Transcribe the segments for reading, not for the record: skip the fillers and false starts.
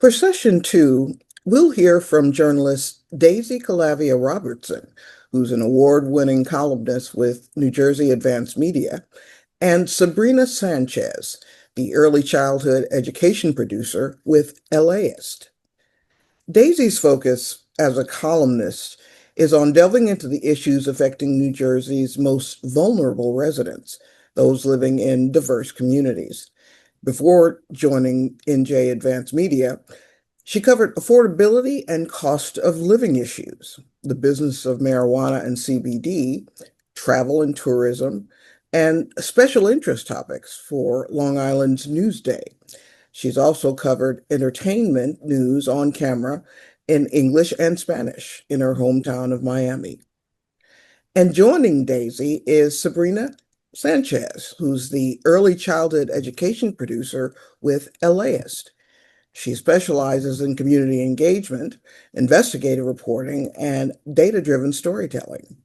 For session two, we'll hear from journalist Daysi Calavia-Robertson, who's an award-winning columnist with New Jersey Advanced Media, and Sabrina Sanchez, the early childhood education producer with LAist. Daisy's focus as a columnist is on delving into the issues affecting New Jersey's most vulnerable residents, those living in diverse communities. Before joining NJ Advanced Media, she covered affordability and cost of living issues, the business of marijuana and CBD, travel and tourism, and special interest topics for Long Island's Newsday. She's also covered entertainment news on camera in English and Spanish in her hometown of Miami. And joining Daysi is Sabrina Sanchez, who's the early childhood education producer with LAist. She specializes in community engagement, investigative reporting, and data-driven storytelling,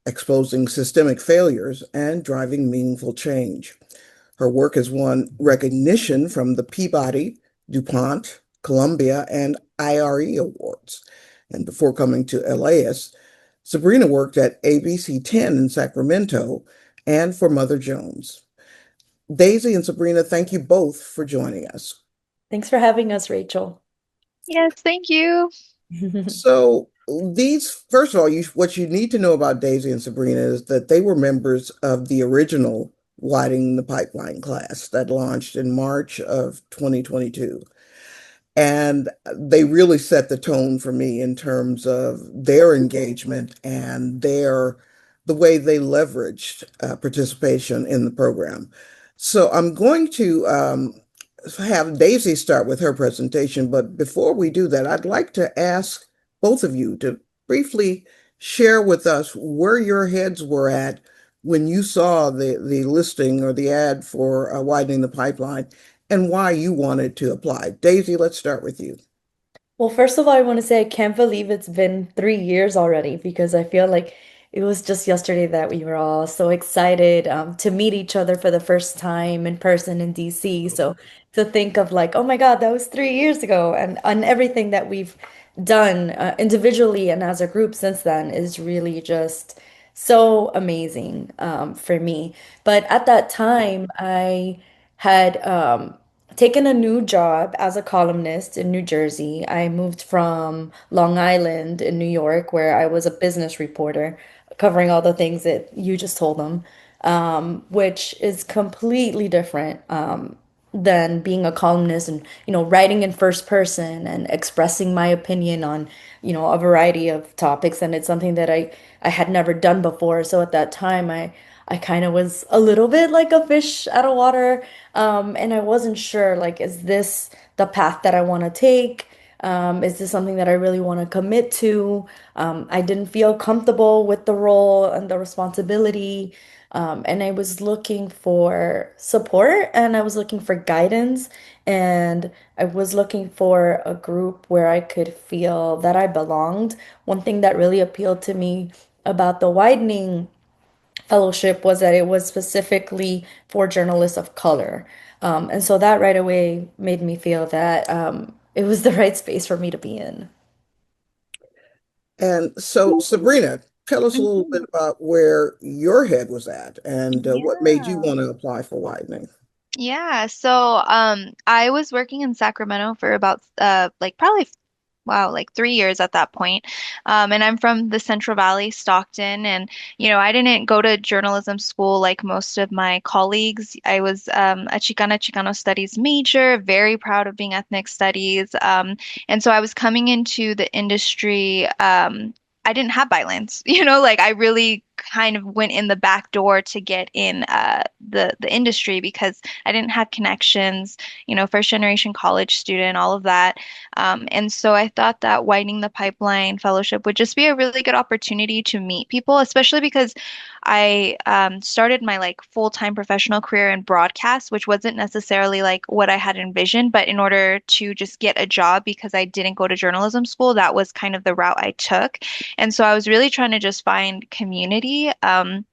exposing systemic failures and driving meaningful change. Her work has won recognition from the Peabody, DuPont, Columbia, and IRE awards. And before coming to LAist, Sabrina worked at ABC 10 in Sacramento and for Mother Jones. Daysi and Sabrina, thank you both for joining us. Thanks for having us, Rachel. Yes, thank you. So first of all, what you need to know about Daysi and Sabrina is that they were members of the original Widening the Pipeline class that launched in March of 2022. And they really set the tone for me in terms of their engagement and the way they leveraged participation in the program. So I'm going to have Daysi start with her presentation, but before we do that, I'd like to ask both of you to briefly share with us where your heads were at when you saw the listing or the ad for widening the pipeline and why you wanted to apply. Daysi, let's start with you. Well, first of all, I want to say I can't believe it's been 3 years already because I feel like it was just yesterday that we were all so excited to meet each other for the first time in person in DC. So to think of like, oh my God, that was 3 years ago, and on everything that we've done individually and as a group since then is really just so amazing for me. But at that time, I had taken a new job as a columnist in New Jersey. I moved from Long Island in New York, where I was a business reporter covering all the things that you just told them, which is completely different than being a columnist and, writing in first person and expressing my opinion on, a variety of topics. And it's something that I had never done before. So at that time, I kind of was a little bit like a fish out of water. And I wasn't sure, like, is this the path that I want to take? Is this something that I really want to commit to? I didn't feel comfortable with the role and the responsibility. And I was looking for support and I was looking for guidance. And I was looking for a group where I could feel that I belonged. One thing that really appealed to me about the widening fellowship was that it was specifically for journalists of color. And so that right away made me feel that it was the right space for me to be in. And so, Sabrina, tell us a little bit Mhm. about where your head was at and what made you Yeah. want to apply for widening. Yeah. I was working in Sacramento for about like probably wow, like 3 years at that point. And I'm from the Central Valley, Stockton, and I didn't go to journalism school like most of my colleagues. I was a Chicano studies major, very proud of being ethnic studies. And so I was coming into the industry. I didn't have bylines, like I really kind of went in the back door to get in the industry because I didn't have connections, first generation college student, all of that. And so I thought that Widening the Pipeline Fellowship would just be a really good opportunity to meet people, especially because I started my like full-time professional career in broadcast, which wasn't necessarily like what I had envisioned, but in order to just get a job because I didn't go to journalism school, that was kind of the route I took. And so I was really trying to just find community. And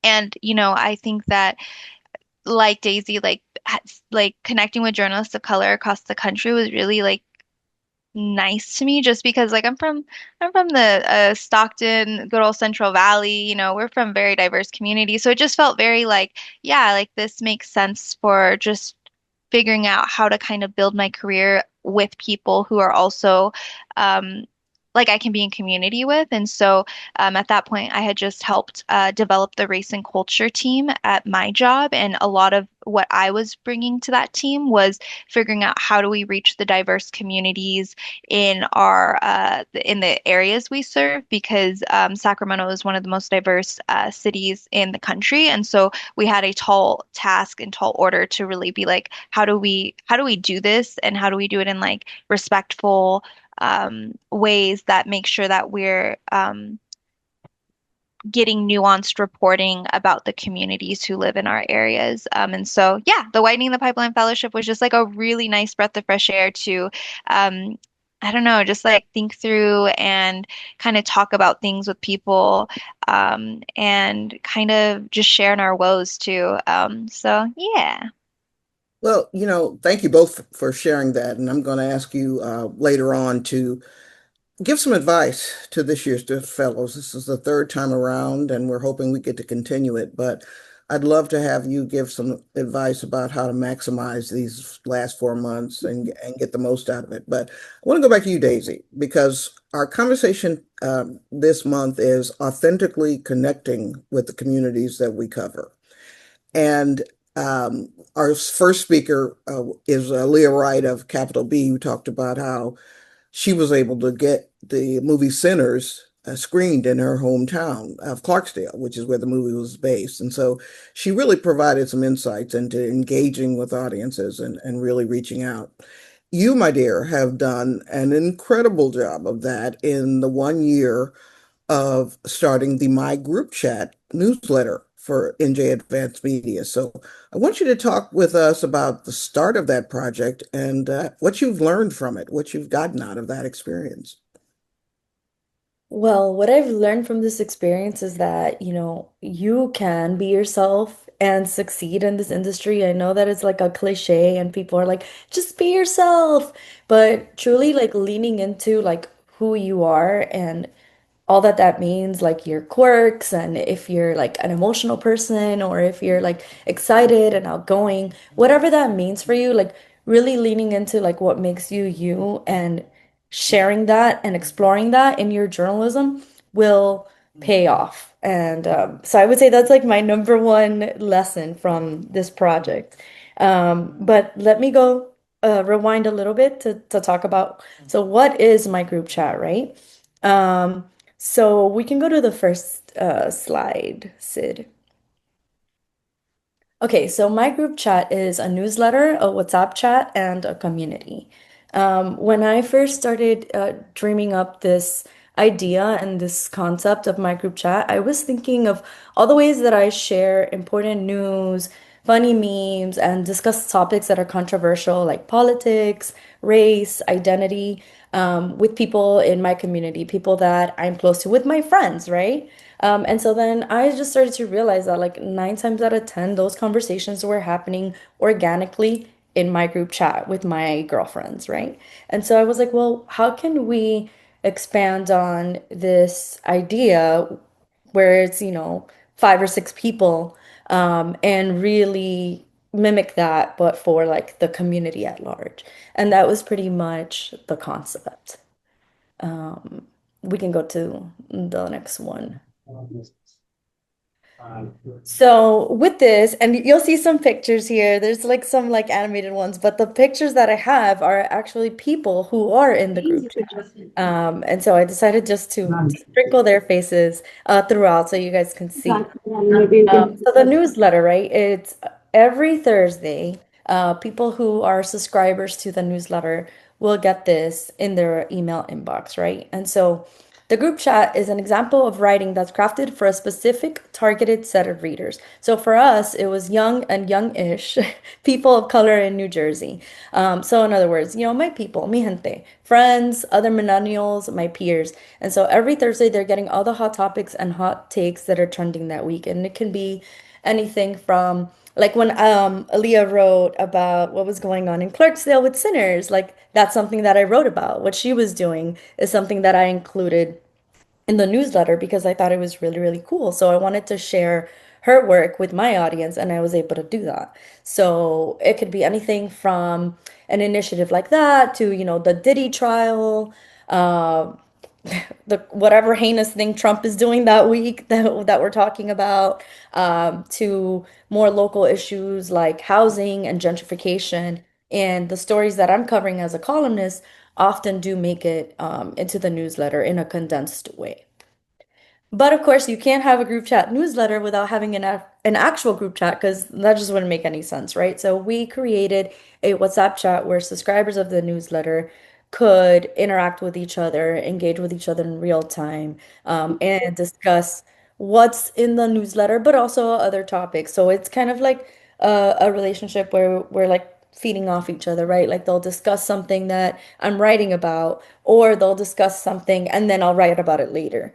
I think that like Daysi, like connecting with journalists of color across the country was really like nice to me just because like I'm from the Stockton, good old Central Valley, we're from very diverse communities. So it just felt very like, yeah, like this makes sense for just figuring out how to kind of build my career with people who are also um like I can be in community with. And so at that point, I had just helped develop the race and culture team at my job. And a lot of what I was bringing to that team was figuring out how do we reach the diverse communities in our in the areas we serve because Sacramento is one of the most diverse cities in the country, and so we had a tall task and tall order to really be like, how do we do this, and how do we do it in like respectful ways that make sure that we're getting nuanced reporting about the communities who live in our areas. And so, yeah, the Widening the Pipeline Fellowship was just like a really nice breath of fresh air to, um, I don't know, just like think through and kind of talk about things with people, and kind of just sharing our woes too. So, yeah. Well, thank you both for sharing that. And I'm going to ask you later on to give some advice to this year's fellows. This is the third time around, and we're hoping we get to continue it. But I'd love to have you give some advice about how to maximize these last 4 months and get the most out of it. But I want to go back to you, Daisy, because our conversation this month is authentically connecting with the communities that we cover. And our first speaker is Leah Wright of Capital B, who talked about how she was able to get the movie Sinners screened in her hometown of Clarksdale, which is where the movie was based. And so she really provided some insights into engaging with audiences and really reaching out. You, my dear, have done an incredible job of that in the 1 year of starting the My Group Chat newsletter for NJ Advanced Media. So I want you to talk with us about the start of that project and what you've learned from it, what you've gotten out of that experience. Well, what I've learned from this experience is that, you can be yourself and succeed in this industry. I know that it's like a cliche and people are like, just be yourself. But truly like leaning into like who you are and all that that means, like your quirks, and if you're like an emotional person or if you're like excited and outgoing, whatever that means for you, like really leaning into like what makes you you and sharing that and exploring that in your journalism will pay off. And so I would say that's like my number one lesson from this project. But let me go rewind a little bit to talk about, so what is my group chat, right? So we can go to the first slide, Sid. Okay, so my group chat is a newsletter, a WhatsApp chat, and a community. When I first started dreaming up this idea and this concept of my group chat, I was thinking of all the ways that I share important news, funny memes, and discuss topics that are controversial, like politics, race, identity, with people in my community, people that I'm close to, with my friends, right? And so then I just started to realize that like 9 times out of 10, those conversations were happening organically in my group chat with my girlfriends, right? And so I was like, well, how can we expand on this idea where it's, 5 or 6 people, and really mimic that, but for like the community at large. And that was pretty much the concept. Um, we can go to the next one. So with this, and you'll see some pictures here. There's like some like animated ones, but the pictures that I have are actually people who are in the group chat. And so I decided just to sprinkle their faces throughout so you guys can see. So the newsletter, right? It's every Thursday. People who are subscribers to the newsletter will get this in their email inbox, right? And so the group chat is an example of writing that's crafted for a specific targeted set of readers. So for us, it was young and young-ish people of color in New Jersey. So in other words, my people, mi gente, friends, other millennials, my peers. And so every Thursday, they're getting all the hot topics and hot takes that are trending that week. And it can be anything from Like when Aaliyah wrote about what was going on in Clarksdale with sinners, like that's something that I wrote about. What she was doing is something that I included in the newsletter because I thought it was really, really cool. So I wanted to share her work with my audience, and I was able to do that. So it could be anything from an initiative like that to, the Diddy trial, uh, the whatever heinous thing Trump is doing that week that we're talking about, to more local issues like housing and gentrification. And the stories that I'm covering as a columnist often do make it into the newsletter in a condensed way. But of course, you can't have a group chat newsletter without having an actual group chat because that just wouldn't make any sense, right? So we created a WhatsApp chat where subscribers of the newsletter could interact with each other, engage with each other in real time, and discuss what's in the newsletter, but also other topics. So it's kind of like a relationship where we're like feeding off each other, right? Like they'll discuss something that I'm writing about, or they'll discuss something and then I'll write about it later.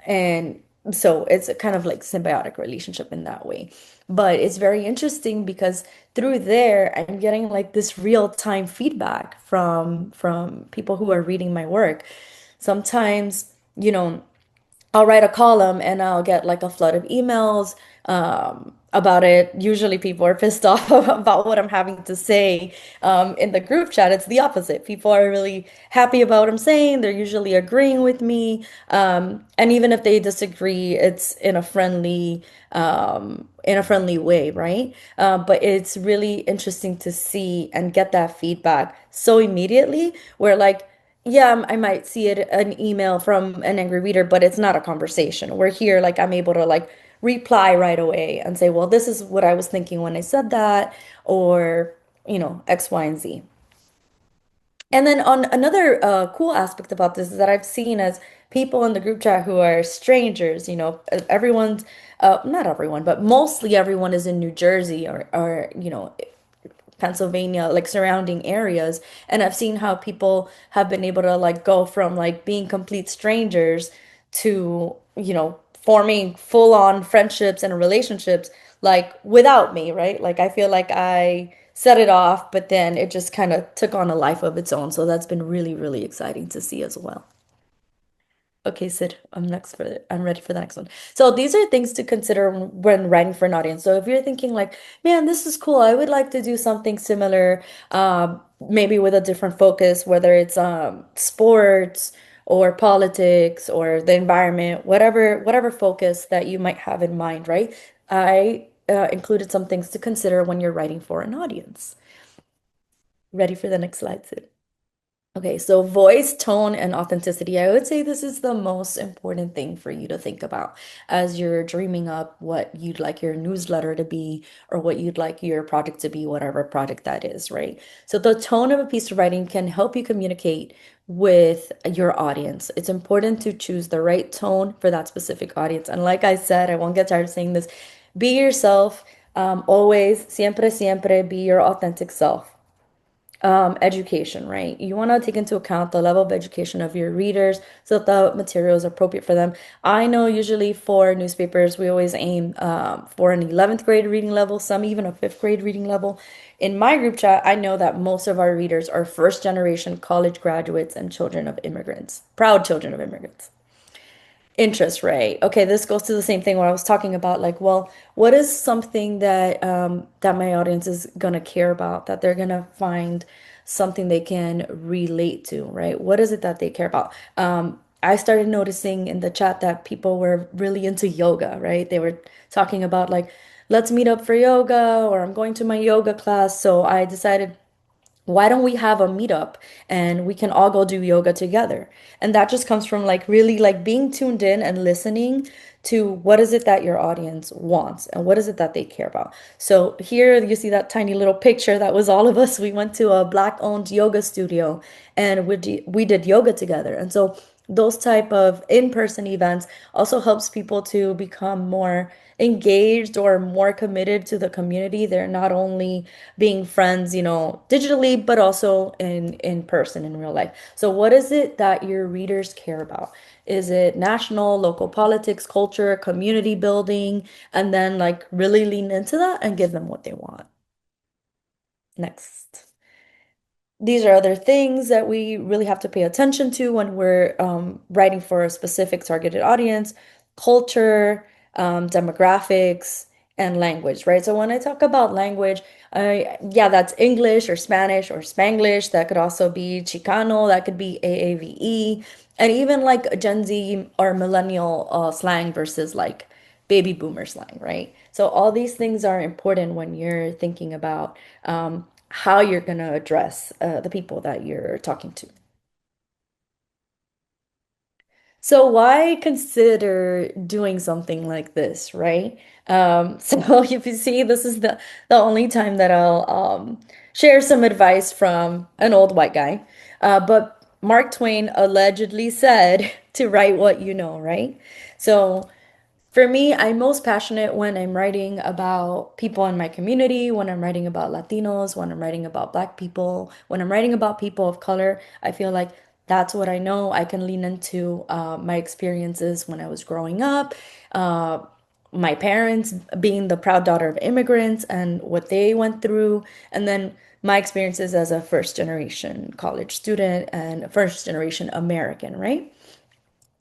And so it's a kind of like symbiotic relationship in that way. But it's very interesting because through there I'm getting like this real-time feedback from people who are reading my work. Sometimes, I'll write a column and I'll get like a flood of emails about it. Usually people are pissed off about what I'm having to say. In the group chat, it's the opposite. People are really happy about what I'm saying. They're usually agreeing with me. And even if they disagree, it's in a friendly way, right? But it's really interesting to see and get that feedback so immediately where like, yeah, I might see it an email from an angry reader, but it's not a conversation. We're here, like I'm able to like reply right away and say, well, this is what I was thinking when I said that, or X, Y, and Z. And then on another cool aspect about this is that I've seen as people in the group chat who are strangers, everyone's not everyone, but mostly everyone is in New Jersey or Pennsylvania, like surrounding areas. And I've seen how people have been able to like go from like being complete strangers to, forming full-on friendships and relationships like without me, right? Like I feel like I set it off, but then it just kind of took on a life of its own. So that's been really, really exciting to see as well. Okay, Sid, I'm ready for the next one. So these are things to consider when writing for an audience. So if you're thinking like, man, this is cool, I would like to do something similar, maybe with a different focus, whether it's sports or politics or the environment, whatever focus that you might have in mind, right? I included some things to consider when you're writing for an audience. Ready for the next slide, Sid? Okay, so voice, tone, and authenticity. I would say this is the most important thing for you to think about as you're dreaming up what you'd like your newsletter to be or what you'd like your project to be, whatever project that is, right? So the tone of a piece of writing can help you communicate with your audience. It's important to choose the right tone for that specific audience. And like I said, I won't get tired of saying this, be yourself, always, siempre, siempre be your authentic self. Education, right? You want to take into account the level of education of your readers so that the material is appropriate for them. I know usually for newspapers, we always aim for an 11th grade reading level, some even a 5th grade reading level. In my group chat, I know that most of our readers are first generation college graduates and children of immigrants, proud children of immigrants. Interest rate. Okay, this goes to the same thing where I was talking about, like, well, what is something that my audience is gonna care about, that they're gonna find something they can relate to, right? What is it that they care about? I started noticing in the chat that people were really into yoga, right? They were talking about like, let's meet up for yoga, or I'm going to my yoga class. So I decided why don't we have a meetup and we can all go do yoga together? And that just comes from like really like being tuned in and listening to what is it that your audience wants and what is it that they care about. So here you see that tiny little picture that was all of us. We went to a black owned yoga studio and we did yoga together. And so those type of in-person events also helps people to become more engaged or more committed to the community. They're not only being friends, digitally, but also in person in real life. So what is it that your readers care about? Is it national, local politics, culture, community building, and then like really lean into that and give them what they want? Next. These are other things that we really have to pay attention to when we're writing for a specific targeted audience: culture, demographics, and language, right? So when I talk about language, yeah, that's English or Spanish or Spanglish. That could also be Chicano, that could be AAVE, and even like Gen Z or millennial slang versus like baby boomer slang, right? So all these things are important when you're thinking about how you're going to address the people that you're talking to. So why consider doing something like this, right? So if you see, this is the only time that I'll share some advice from an old white guy. But Mark Twain allegedly said to write what you know, right? So for me, I'm most passionate when I'm writing about people in my community, when I'm writing about Latinos, when I'm writing about Black people, when I'm writing about people of color. I feel like that's what I know. I can lean into my experiences when I was growing up, uh, my parents being the proud daughter of immigrants and what they went through, and then my experiences as a first generation college student and a first generation American, right?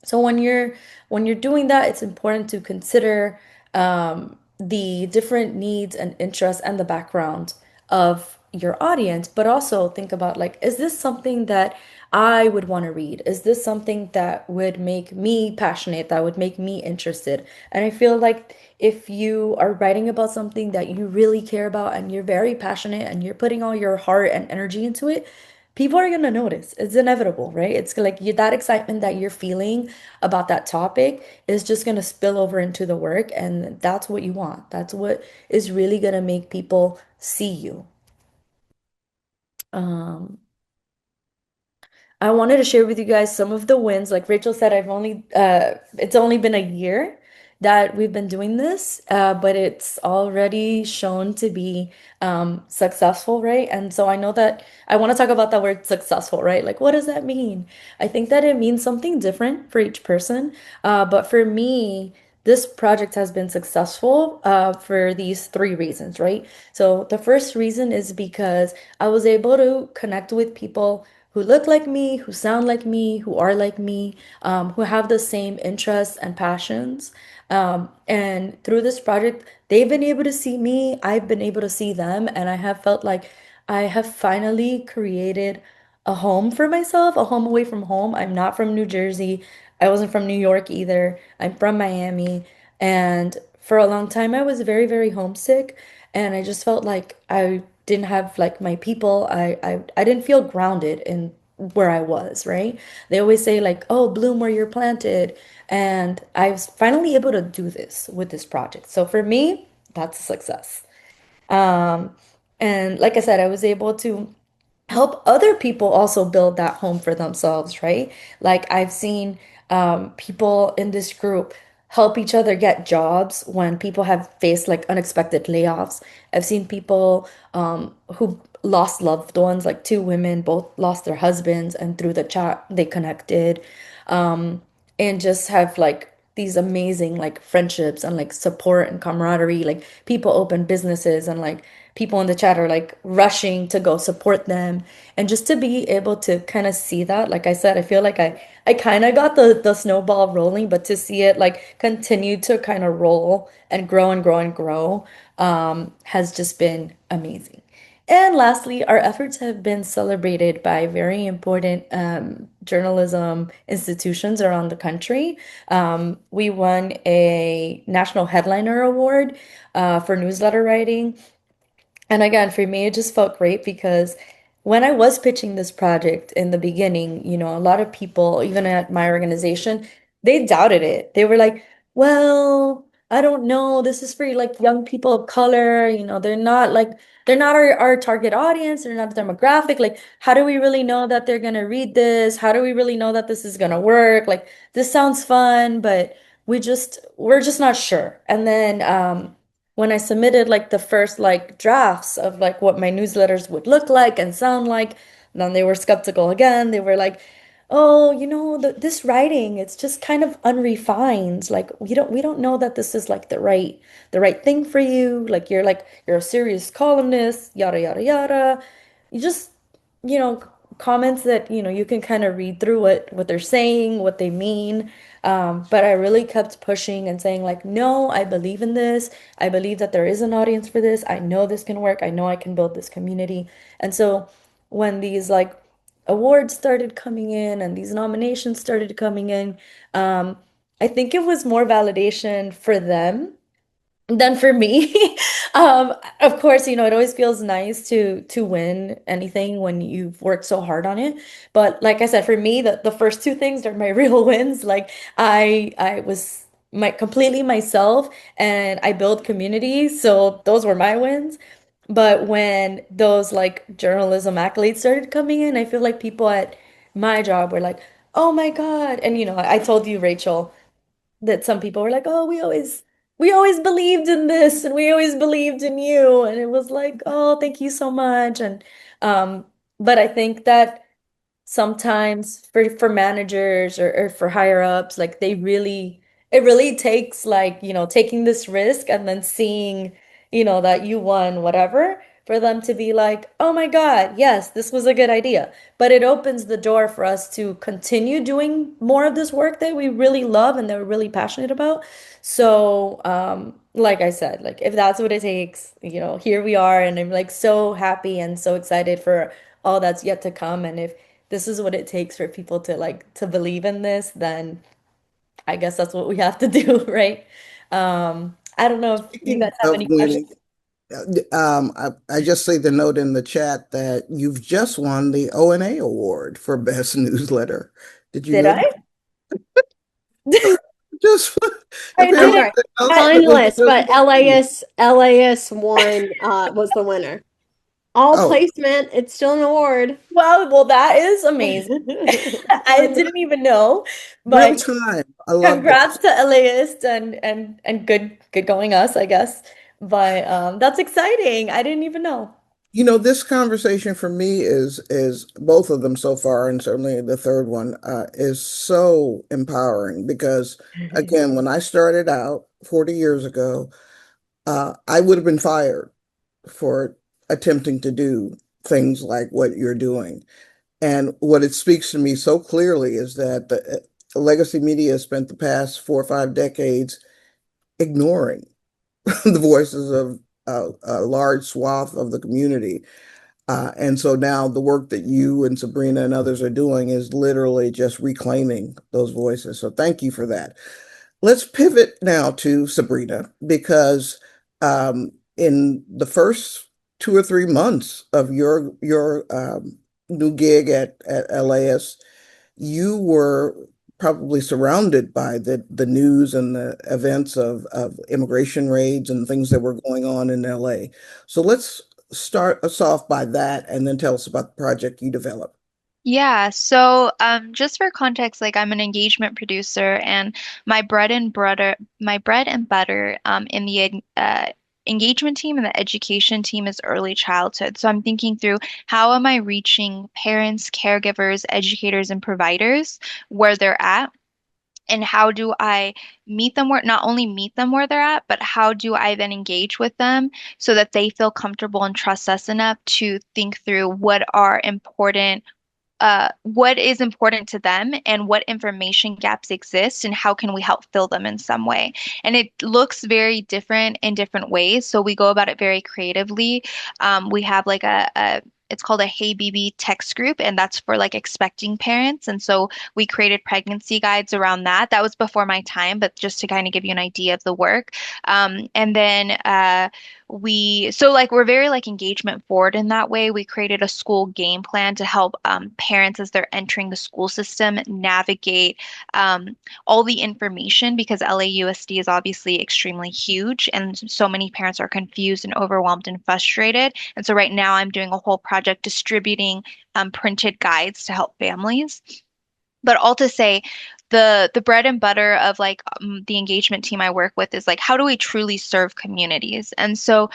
So when you're doing that, it's important to consider the different needs and interests and the background of your audience, but also think about like, is this something that I would want to read? Is this something that would make me passionate, that would make me interested? And I feel like if you are writing about something that you really care about and you're very passionate and you're putting all your heart and energy into it, people are gonna notice. It's inevitable, right? It's like that excitement that you're feeling about that topic is just gonna spill over into the work, and that's what you want. That's what is really gonna make people see you. Um, I wanted to share with you guys some of the wins. Like Rachel said, it's only been a year that we've been doing this, but it's already shown to be successful, right? And so I know that I want to talk about that word successful, right? Like, what does that mean? I think that it means something different for each person. But for me, this project has been successful for these three reasons, right? So the first reason is because I was able to connect with people who look like me, who sound like me, who are like me, who have the same interests and passions. And through this project, they've been able to see me, I've been able to see them, and I have felt like I have finally created a home for myself, a home away from home. I'm not from New Jersey. I wasn't from New York either. I'm from Miami. And for a long time, I was very, very homesick. And I just felt like I didn't have like my people. I didn't feel grounded in where I was, right? They always say like, oh, bloom where you're planted. And I was finally able to do this with this project. So for me, that's a success. Um, and like I said, I was able to help other people also build that home for themselves, right? Like I've seen people in this group help each other get jobs when people have faced like unexpected layoffs. I've seen people who lost loved ones, like two women both lost their husbands, and through the chat they connected, and just have like these amazing like friendships and like support and camaraderie. Like people open businesses and like people in the chat are like rushing to go support them. And just to be able to kind of see that, like I said, I feel like I kind of got the snowball rolling, but to see it like continue to kind of roll and grow and grow and grow has just been amazing. And lastly, our efforts have been celebrated by very important journalism institutions around the country. We won a National Headliner Award for newsletter writing. And again, for me, it just felt great because when I was pitching this project in the beginning, a lot of people, even at my organization, they doubted it. They were like, well, I don't know, this is for like young people of color, they're not our target audience, they're not the demographic. Like, how do we really know that they're gonna read this? How do we really know that this is gonna work? Like, this sounds fun, but we're just not sure. And then when I submitted like the first like drafts of like what my newsletters would look like and sound like, then they were skeptical again. They were like, oh, this writing, it's just kind of unrefined. Like we don't know that this is like the right thing for you. You're a serious columnist, yada yada yada. You just, you know, comments that, you can kind of read through what they're saying, what they mean. But I really kept pushing and saying like, no, I believe in this. I believe that there is an audience for this. I know this can work. I know I can build this community. And so when these like awards started coming in and these nominations started coming in, I think it was more validation for them than for me. Of course, it always feels nice to win anything when you've worked so hard on it. But like I said, for me, the first two things are my real wins. Like I was completely myself and I build community, so those were my wins. But when those like journalism accolades started coming in, I feel like people at my job were like, "Oh my God." And I told you, Rachel, that some people were like, "Oh, we always believed in this and we always believed in you." And it was like, "Oh, thank you so much." And um but I think that sometimes for managers or for higher ups, like it really takes like, taking this risk and then seeing, that you won whatever for them to be like, oh my God, yes, this was a good idea. But it opens the door for us to continue doing more of this work that we really love and that we're really passionate about. So, like I said, like if that's what it takes, here we are, and I'm like so happy and so excited for all that's yet to come. And if this is what it takes for people to like to believe in this, then I guess that's what we have to do, right? I don't know if you guys Speaking have of any questions. winning, I just see the note in the chat that you've just won the O&A award for best newsletter. Did you Did know I? that? Just I have you I'm ever didn't. sorry, been announced I, that was finalist, just but won? LAist won was the winner. All Oh, placement, it's still an award. well, that is amazing. I didn't even know, real but time. I love congrats this. to LAist and good going us, I guess. But that's exciting. I didn't even know. This conversation for me is both of them so far, and certainly the third one is so empowering because again, when I started out 40 years ago, I would have been fired for attempting to do things like what you're doing. And what it speaks to me so clearly is that the legacy media spent the past 4 or 5 decades ignoring the voices of a large swath of the community. And so now the work that you and Sabrina and others are doing is literally just reclaiming those voices. So thank you for that. Let's pivot now to Sabrina because in the first 2 or 3 months of your new gig at LAist, you were probably surrounded by the news and the events of immigration raids and things that were going on in LA. So let's start us off by that and then tell us about the project you developed. Yeah, so just for context, like I'm an engagement producer, and my bread and butter in the engagement team and the education team is early childhood. So I'm thinking through, how am I reaching parents, caregivers, educators, and providers where they're at? And how do I meet them where, not only meet them where they're at, but how do I then engage with them so that they feel comfortable and trust us enough to think through what is important to them and what information gaps exist and how can we help fill them in some way. And it looks very different in different ways. So we go about it very creatively. We have like a it's called a Hey BB text group, and that's for like expecting parents. And so we created pregnancy guides around that. That was before my time, but just to kind of give you an idea of the work. And then so like we're very like engagement forward in that way. We created a school game plan to help parents as they're entering the school system navigate all the information, because LAUSD is obviously extremely huge and so many parents are confused and overwhelmed and frustrated. And so right now I'm doing a whole project distributing printed guides to help families. But all to say, the bread and butter of like the engagement team I work with is like, how do we truly serve communities? And so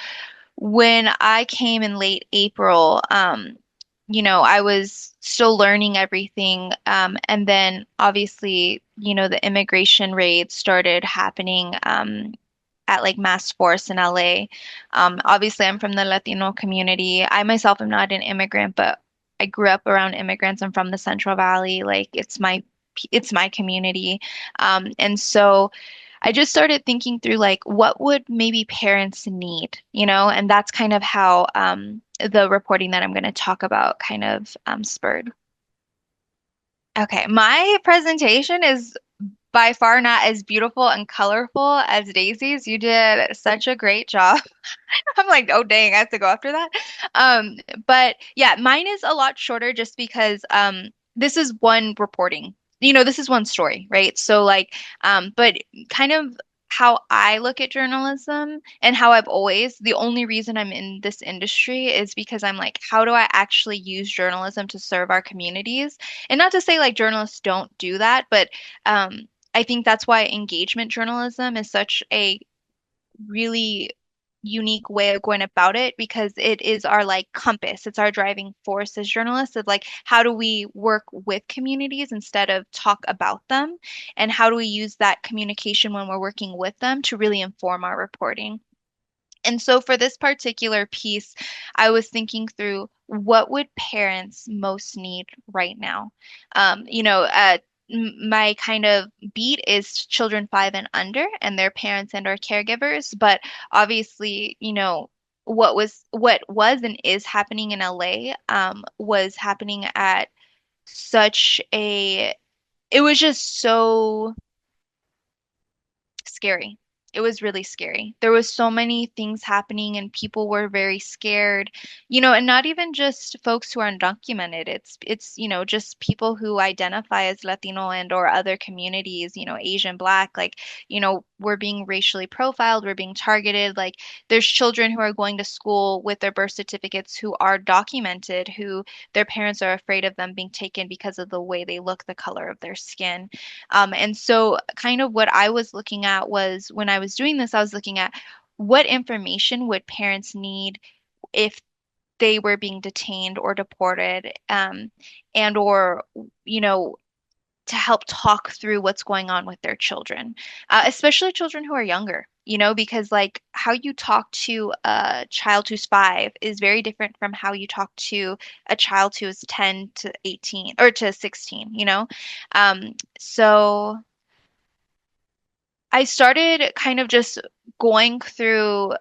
when I came in late April, I was still learning everything. And then obviously, the immigration raids started happening at like Mass Force in LA. Obviously, I'm from the Latino community. I myself am not an immigrant, but I grew up around immigrants. I'm from the Central Valley. Like it's my community. And so I just started thinking through like what would maybe parents need, and that's kind of how the reporting that I'm going to talk about kind of spurred. Okay, my presentation is by far not as beautiful and colorful as Daisy's. You did such a great job. I'm like, oh dang, I have to go after that. Um, but yeah, mine is a lot shorter just because this is one reporting. This is one story, right? So like, but kind of how I look at journalism and how the only reason I'm in this industry is because I'm like, how do I actually use journalism to serve our communities? And not to say like journalists don't do that, but I think that's why engagement journalism is such a really unique way of going about it, because it is our like compass. It's our driving force as journalists of like how do we work with communities instead of talk about them, and how do we use that communication when we're working with them to really inform our reporting. And so for this particular piece, I was thinking through what would parents most need right now. My kind of beat is children 5 and under and their parents and or caregivers, but obviously, what was and is happening in LA was happening at such a it was just so scary. It was really scary. There was so many things happening and people were very scared, and not even just folks who are undocumented. It's just people who identify as Latino and or other communities, Asian, Black, like, we're being racially profiled, we're being targeted. Like there's children who are going to school with their birth certificates who are documented, who their parents are afraid of them being taken because of the way they look, the color of their skin. And so, kind of what I was looking at was when I was doing this, I was looking at what information would parents need if they were being detained or deported, and or, you know, to help talk through what's going on with their children, especially children who are younger. Because like how you talk to a child who's 5 is very different from how you talk to a child who is 10 to 18 or to 16. So I started kind of just going through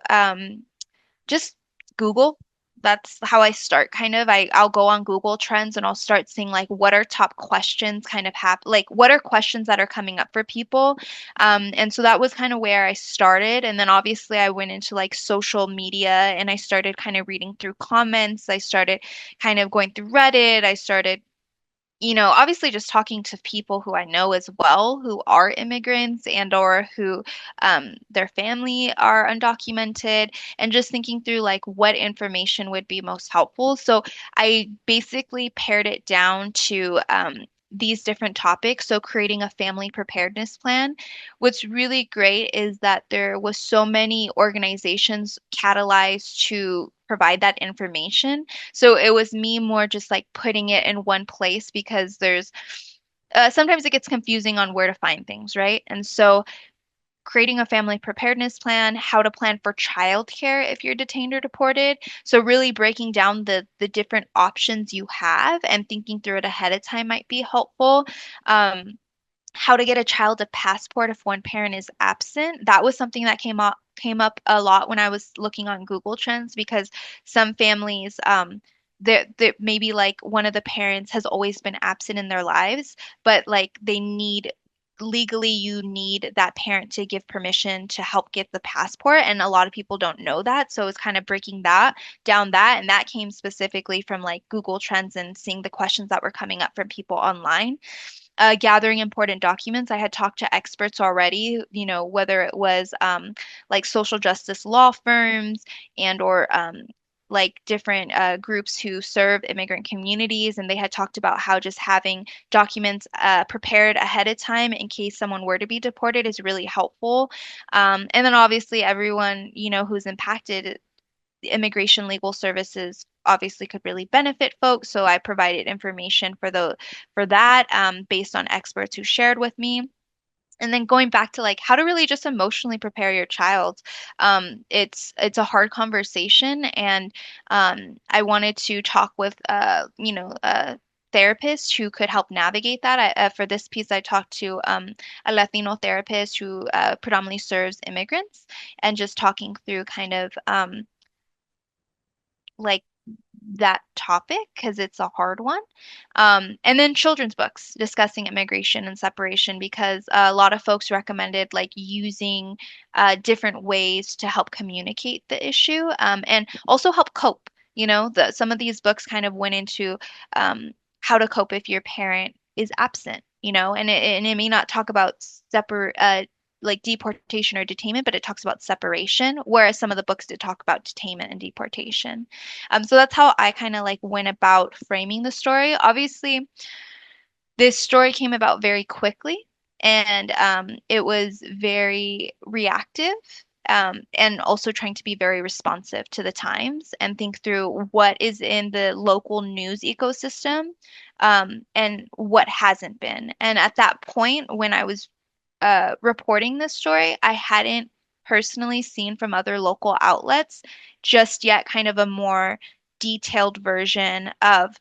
just Google. That's how I start kind of. I'll go on Google Trends and I'll start seeing like what are top questions kind of like what are questions that are coming up for people. And so that was kind of where I started. And then obviously I went into like social media and I started kind of reading through comments. I started kind of going through Reddit. I started obviously just talking to people who I know as well, who are immigrants and or who their family are undocumented, and just thinking through like what information would be most helpful. So I basically pared it down to these different topics. So creating a family preparedness plan. What's really great is that there was so many organizations catalyzed to provide that information. So it was me more just like putting it in one place, because there's sometimes it gets confusing on where to find things, right? And so creating a family preparedness plan, how to plan for childcare if you're detained or deported. So really breaking down the different options you have and thinking through it ahead of time might be helpful. How to get a child a passport if one parent is absent. That was something that came up a lot when I was looking on Google Trends, because some families that maybe like one of the parents has always been absent in their lives, but like they need legally you need that parent to give permission to help get the passport, and a lot of people don't know that, so it's kind of breaking that down that, and that came specifically from like Google Trends and seeing the questions that were coming up from people online. Gathering important documents. I had talked to experts already, whether it was like social justice law firms and or like different groups who serve immigrant communities, and they had talked about how just having documents prepared ahead of time in case someone were to be deported is really helpful. And then obviously everyone, who's impacted, the immigration legal services obviously could really benefit folks. So I provided information for that based on experts who shared with me. And then going back to like how to really just emotionally prepare your child. It's a hard conversation, and I wanted to talk with therapists who could help navigate that. For this piece, I talked to a Latino therapist who predominantly serves immigrants, and just talking through kind of like that topic because it's a hard one. And then children's books discussing immigration and separation because a lot of folks recommended like using different ways to help communicate the issue and also help cope. Some of these books kind of went into how to cope if your parent is absent, and it may not talk about separate like deportation or detainment, but it talks about separation, whereas some of the books did talk about detainment and deportation. So that's how I kind of like went about framing the story. Obviously, this story came about very quickly, and it was very reactive. And also trying to be very responsive to the times and think through what is in the local news ecosystem and what hasn't been. And at that point, when I was reporting this story, I hadn't personally seen from other local outlets just yet kind of a more detailed version of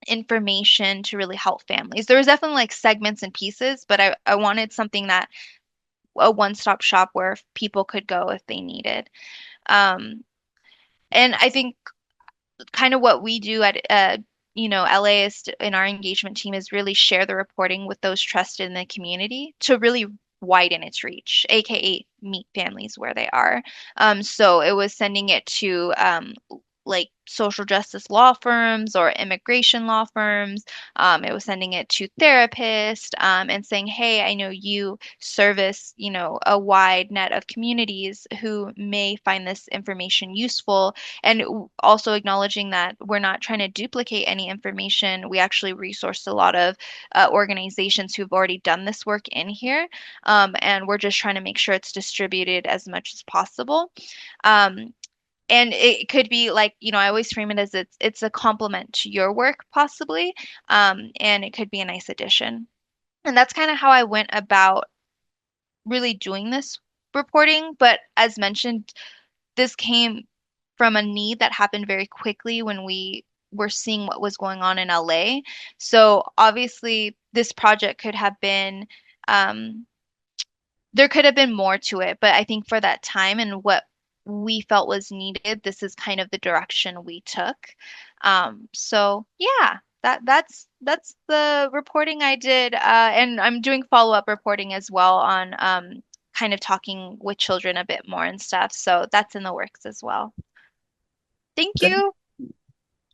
information to really help families. There was definitely like segments and pieces, but I wanted something that a one-stop shop where people could go if they needed. Um, and I think kind of what we do at LAist in our engagement team is really share the reporting with those trusted in the community to really widen its reach, aka meet families where they are. So it was sending it to like social justice law firms or immigration law firms. It was sending it to therapists and saying, hey, I know you service, a wide net of communities who may find this information useful, and also acknowledging that we're not trying to duplicate any information. We actually resourced a lot of organizations who've already done this work in here, and we're just trying to make sure it's distributed as much as possible. And it could be like, I always frame it as it's a complement to your work, possibly, and it could be a nice addition. And that's kind of how I went about really doing this reporting. But as mentioned, this came from a need that happened very quickly when we were seeing what was going on in LA. So obviously, this project could have been, there could have been more to it, but I think for that time and what we felt was needed, this is kind of the direction we took. So yeah, that's the reporting I did, and I'm doing follow-up reporting as well on kind of talking with children a bit more and stuff. So that's in the works as well. Thank Thank- you.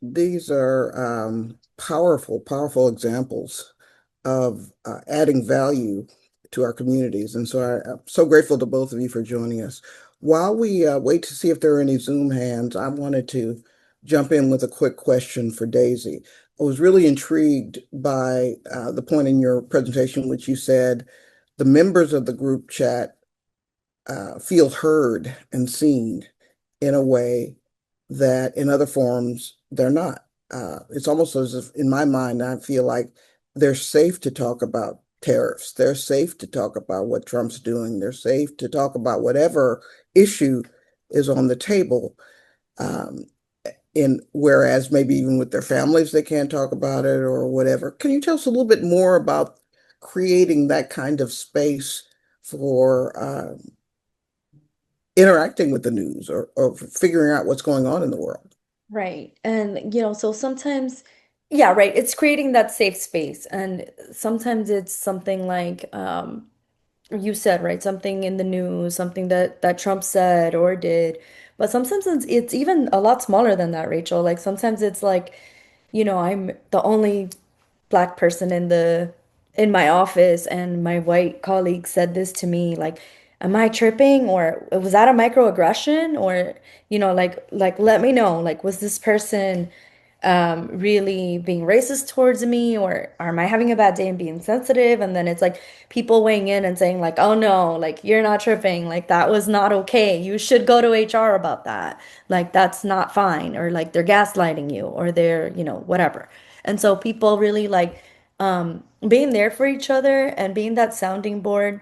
These are powerful, powerful examples of adding value to our communities. And so I'm so grateful to both of you for joining us. While we wait to see if there are any Zoom hands, I wanted to jump in with a quick question for Daysi. I was really intrigued by the point in your presentation, which you said the members of the group chat feel heard and seen in a way that in other forums they're not. It's almost as if, in my mind, I feel like they're safe to talk about tariffs. They're safe to talk about what Trump's doing. They're safe to talk about whatever issue is on the table. Um, whereas maybe even with their families, they can't talk about it or whatever. Can you tell us a little bit more about creating that kind of space for interacting with the news or figuring out what's going on in the world? Right. And, so sometimes, yeah, right. It's creating that safe space. And sometimes it's something like, you said, right, something in the news, something that Trump said or did. But sometimes it's even a lot smaller than that, Rachel. Like sometimes it's like, I'm the only black person in my office and my white colleague said this to me, like, am I tripping or was that a microaggression or like let me know, like, was this person really being racist towards me or am I having a bad day and being sensitive? And then it's like people weighing in and saying like, oh no, like you're not tripping, like that was not okay, you should go to HR about that, like that's not fine, or like they're gaslighting you or they're whatever. And so people really like being there for each other and being that sounding board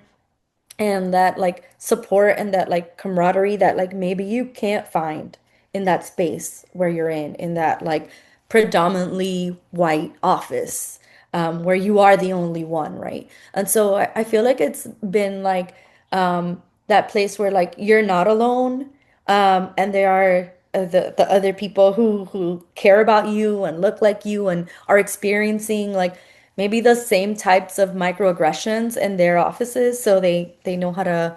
and that like support and that like camaraderie that like maybe you can't find in that space where you're in that like predominantly white office, where you are the only one, right? And so I feel like it's been like that place where like you're not alone, and there are the other people who care about you and look like you and are experiencing like maybe the same types of microaggressions in their offices, so they know how to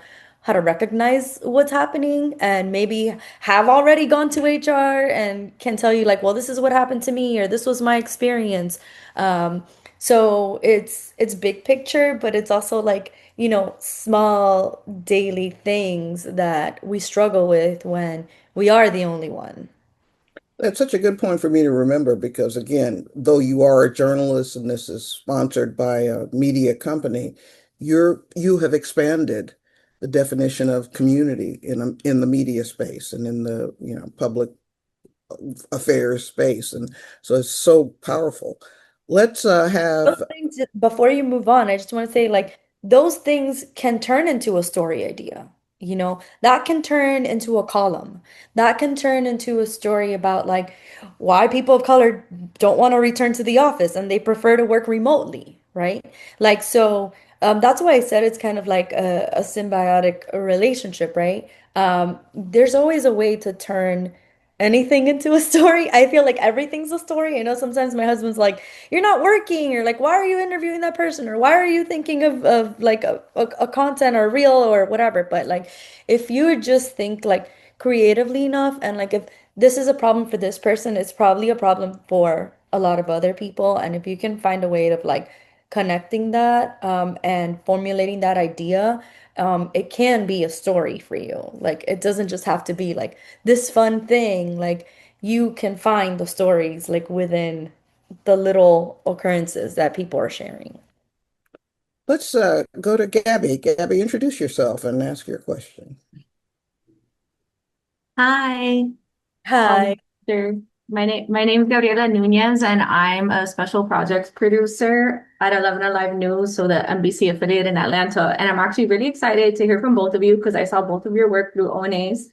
recognize what's happening and maybe have already gone to HR and can tell you like, well, this is what happened to me or this was my experience. So it's big picture, but it's also like, small daily things that we struggle with when we are the only one. That's such a good point for me to remember because, again, though you are a journalist and this is sponsored by a media company, you have expanded the definition of community in the media space and in the public affairs space, and so it's so powerful. Let's Those have things, before you move on, I just want to say, like, those things can turn into a story idea. That can turn into a column. That can turn into a story about, like, why people of color don't want to return to the office and they prefer to work remotely, right? Like, so that's why I said it's kind of like a symbiotic relationship, right? There's always a way to turn anything into a story. I feel like everything's a story. I know sometimes my husband's like, you're not working, or like, why are you interviewing that person, or why are you thinking of like a content or reel or whatever. But like if you just think like creatively enough and like if this is a problem for this person, it's probably a problem for a lot of other people. And if you can find a way of like connecting that and formulating that idea, it can be a story for you. Like it doesn't just have to be like this fun thing. Like you can find the stories like within the little occurrences that people are sharing. let's go to Gabby. Gabby, introduce yourself and ask your question. Hi, Hi. sure. My name is Gabriela Nunez, and I'm a special projects producer at Alumna Live News, so the NBC affiliate in Atlanta. And I'm actually really excited to hear from both of you because I saw both of your work through ONAs.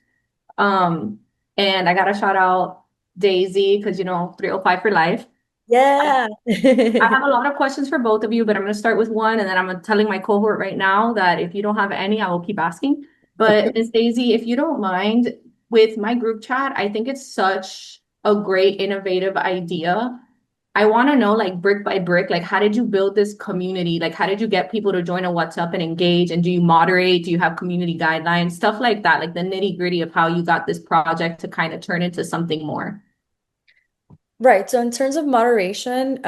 Um, and I gotta shout out Daisy because 305 for life. Yeah. I have a lot of questions for both of you, but I'm going to start with one, and then I'm telling my cohort right now that if you don't have any, I will keep asking. But Miss Daisy, if you don't mind, with my group chat, I think it's such a great, innovative idea. I want to know, like, brick by brick, like, how did you build this community? Like, how did you get people to join a WhatsApp and engage? And do you moderate? Do you have community guidelines? Stuff like that, like the nitty gritty of how you got this project to kind of turn into something more. Right. So in terms of moderation,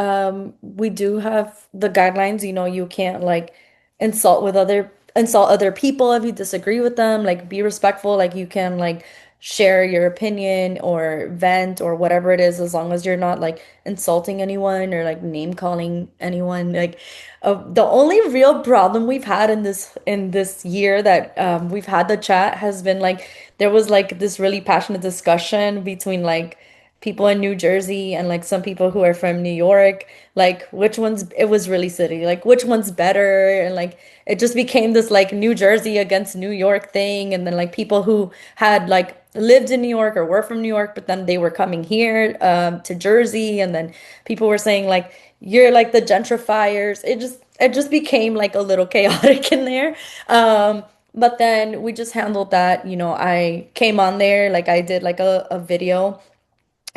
we do have the guidelines. You can't like insult other people if you disagree with them. Like be respectful. Like you can like share your opinion or vent or whatever it is, as long as you're not like insulting anyone or like name calling anyone. Like the only real problem we've had in this year that we've had the chat has been like there was like this really passionate discussion between like people in New Jersey and like some people who are from New York, like which one's it was really silly, like which one's better, and like it just became this like New Jersey against New York thing, and then like people who had like lived in New York or were from New York, but then they were coming here to Jersey, and then people were saying like you're like the gentrifiers. It just became like a little chaotic in there. But then we just handled that. I came on there, like I did like a video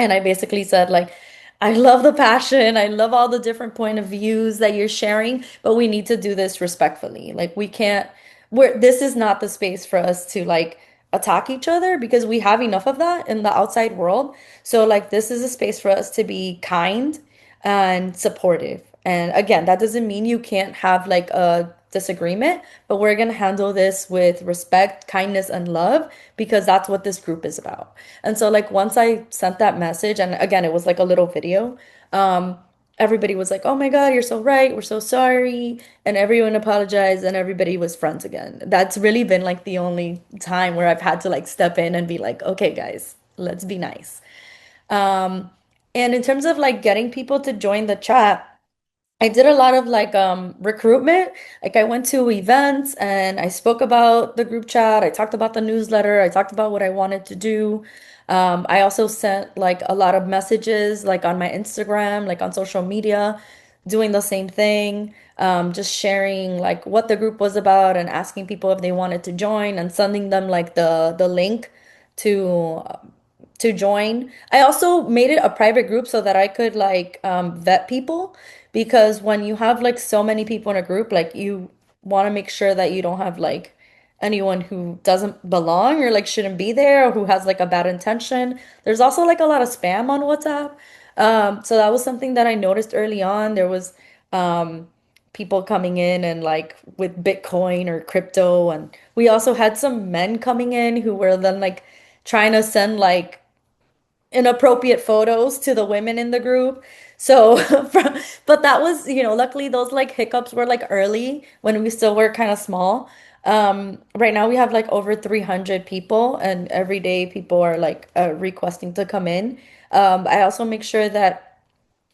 And I basically said, like, I love the passion. I love all the different point of views that you're sharing, but we need to do this respectfully. Like, we can't, this is not the space for us to like attack each other because we have enough of that in the outside world. So, like, this is a space for us to be kind and supportive. And again, that doesn't mean you can't have like a disagreement, but we're going to handle this with respect, kindness, and love because that's what this group is about. And so, like, once I sent that message, and again, it was like a little video, um, everybody was like, oh my God, you're so right. We're so sorry. And everyone apologized, and everybody was friends again. That's really been like the only time where I've had to like step in and be like, okay, guys, let's be nice. Um, and in terms of like getting people to join the chat, I did a lot of like recruitment. Like I went to events and I spoke about the group chat. I talked about the newsletter. I talked about what I wanted to do. I also sent like a lot of messages like on my Instagram, like on social media, doing the same thing. Just sharing like what the group was about and asking people if they wanted to join and sending them like the link to join. I also made it a private group so that I could like vet people because when you have like so many people in a group, like you want to make sure that you don't have like anyone who doesn't belong or like shouldn't be there or who has like a bad intention. There's also like a lot of spam on WhatsApp. So that was something that I noticed early on. There was um, people coming in and like with Bitcoin or crypto, and we also had some men coming in who were then like trying to send like inappropriate photos to the women in the group. So, but that was, luckily those like hiccups were like early when we still were kind of small. Right now we have like over 300 people, and every day people are like requesting to come in. I also make sure that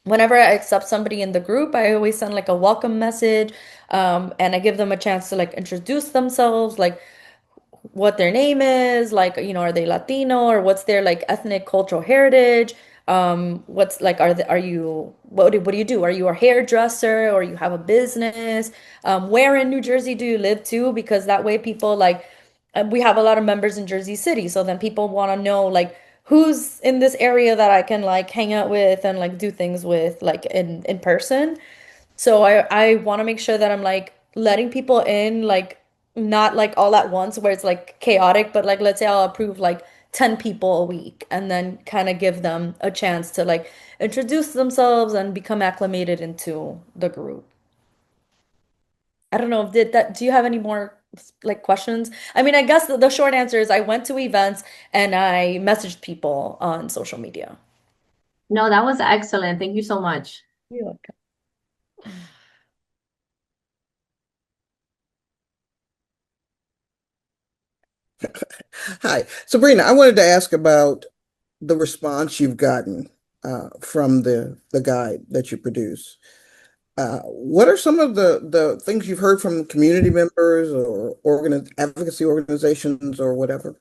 whenever I accept somebody in the group, I always send like a welcome message, and I give them a chance to like introduce themselves, like what their name is, like, are they Latino or what's their like ethnic cultural heritage? What's like, are you, what do you do? Are you a hairdresser or you have a business? Where in New Jersey do you live too? Because that way people like, we have a lot of members in Jersey City. So then people want to know like who's in this area that I can like hang out with and like do things with like in person. So I want to make sure that I'm like letting people in like not like all at once where it's like chaotic, but like let's say I'll approve like 10 people a week and then kind of give them a chance to like introduce themselves and become acclimated into the group. I don't know, did that, do you have any more like questions? I mean, I guess the short answer is I went to events and I messaged people on social media. No, that was excellent. Thank you so much. You're welcome. Hi, Sabrina. I wanted to ask about the response you've gotten from the guide that you produce. What are some of the things you've heard from community members or advocacy organizations or whatever?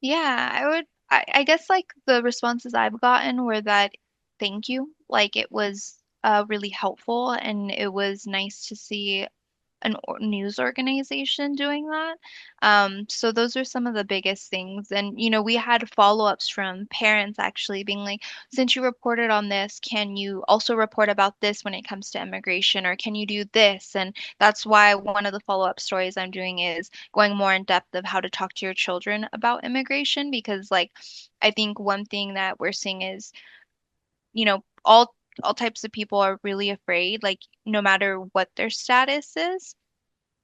Yeah, I guess like the responses I've gotten were that thank you. Like it was really helpful and it was nice to see news organization doing that. So those are some of the biggest things. And, we had follow-ups from parents actually being like, since you reported on this, can you also report about this when it comes to immigration, or can you do this? And that's why one of the follow-up stories I'm doing is going more in depth of how to talk to your children about immigration, because like I think one thing that we're seeing is, all types of people are really afraid, like no matter what their status is.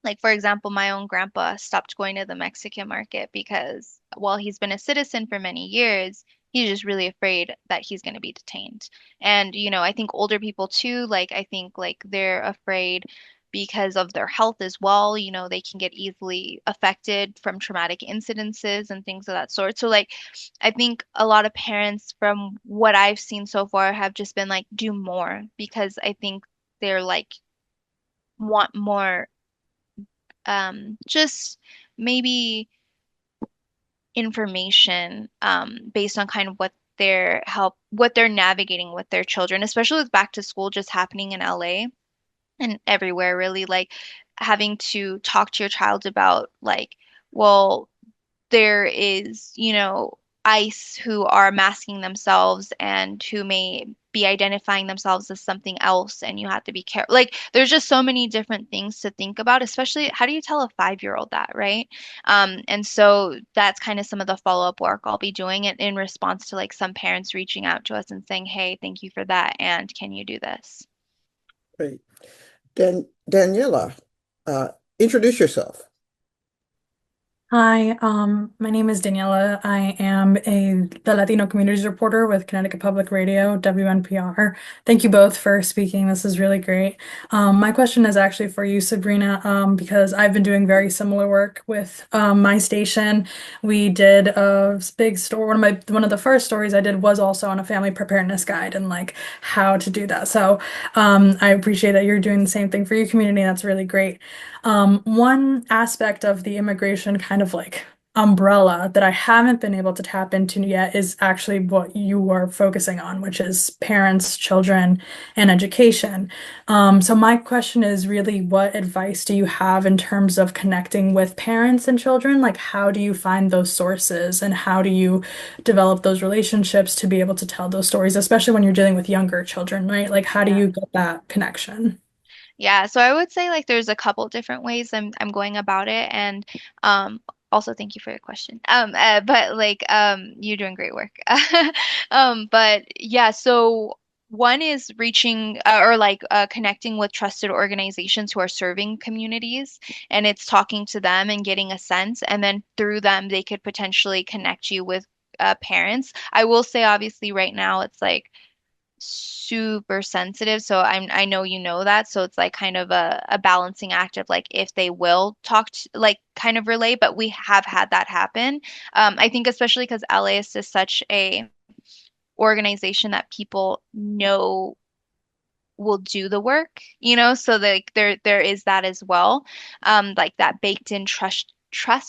Like, for example, my own grandpa stopped going to the Mexican market because while he's been a citizen for many years, he's just really afraid that he's going to be detained. And, I think older people too, like, I think like they're afraid because of their health as well. They can get easily affected from traumatic incidences and things of that sort. So, like, I think a lot of parents, from what I've seen so far, have just been like, do more because I think they're like, want more just maybe information based on kind of what they're navigating with their children, especially with back to school just happening in LA and everywhere really, like having to talk to your child about like, well, there is, ICE who are masking themselves and who may be identifying themselves as something else, and you have to be careful. Like, there's just so many different things to think about, especially how do you tell a 5-year-old that, right? And so that's kind of some of the follow-up work I'll be doing in response to like some parents reaching out to us and saying, hey, thank you for that, and can you do this? Great. Daniela, introduce yourself. Hi, my name is Daniela. I am the Latino Communities Reporter with Connecticut Public Radio, WNPR. Thank you both for speaking. This is really great. My question is actually for you, Sabrina, because I've been doing very similar work with my station. We did a big story. One of the first stories I did was also on a family preparedness guide and like how to do that. So I appreciate that you're doing the same thing for your community. That's really great. One aspect of the immigration kind of like umbrella that I haven't been able to tap into yet is actually what you are focusing on, which is parents, children, and education. So my question is really, what advice do you have in terms of connecting with parents and children? Like, how do you find those sources and how do you develop those relationships to be able to tell those stories, especially when you're dealing with younger children, right? Like, how do Yeah. you get that connection? Yeah, so I would say like there's a couple different ways I'm going about it, and um also thank you for your question. But like you're doing great work. But yeah, so one is reaching or like connecting with trusted organizations who are serving communities, and it's talking to them and getting a sense, and then through them they could potentially connect you with parents. I will say obviously right now it's like super sensitive. So I know you know that. So it's like kind of a balancing act of like if they will talk to like kind of relate, but we have had that happen. I think especially because LAist is such a organization that people know will do the work, so like there is that as well. Like that baked in trust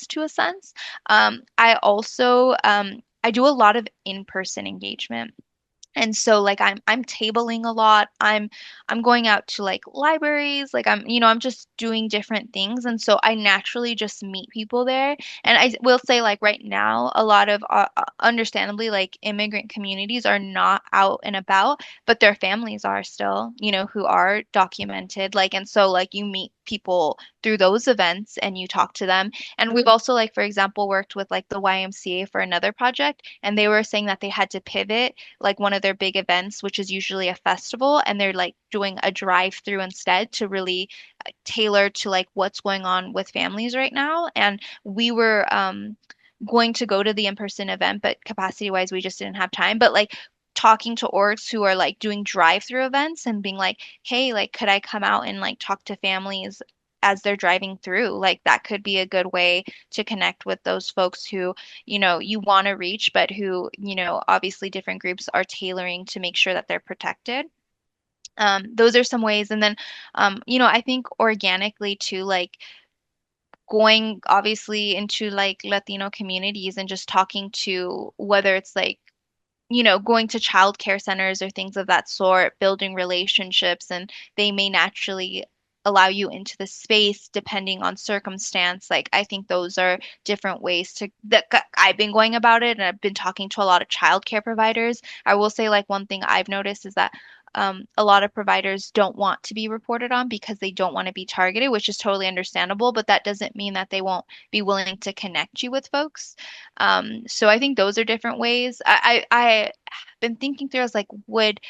to a sense. I also I do a lot of in-person engagement. And so like I'm tabling a lot. I'm going out to like libraries, like I'm just doing different things. And so I naturally just meet people there. And I will say like right now a lot of understandably like immigrant communities are not out and about, but their families are still, who are documented. Like and so like you meet people through those events and you talk to them. And we've also like for example worked with like the YMCA for another project, and they were saying that they had to pivot like one of their big events, which is usually a festival, and they're like doing a drive-through instead to really tailor to like what's going on with families right now. And we were going to go to the in-person event, but capacity-wise, we just didn't have time. But like talking to orgs who are like doing drive-through events and being like, hey, like could I come out and like talk to families as they're driving through? Like that could be a good way to connect with those folks who you want to reach, but who, obviously different groups are tailoring to make sure that they're protected. Those are some ways. And then, I think organically too, like going obviously into like Latino communities and just talking to whether it's like going to child care centers or things of that sort, building relationships, and they may naturally allow you into the space depending on circumstance. Like I think those are different ways to that I've been going about it, and I've been talking to a lot of child care providers. I will say like one thing I've noticed is that a lot of providers don't want to be reported on because they don't want to be targeted, which is totally understandable, but that doesn't mean that they won't be willing to connect you with folks. So I think those are different ways. I been thinking through, I was like, would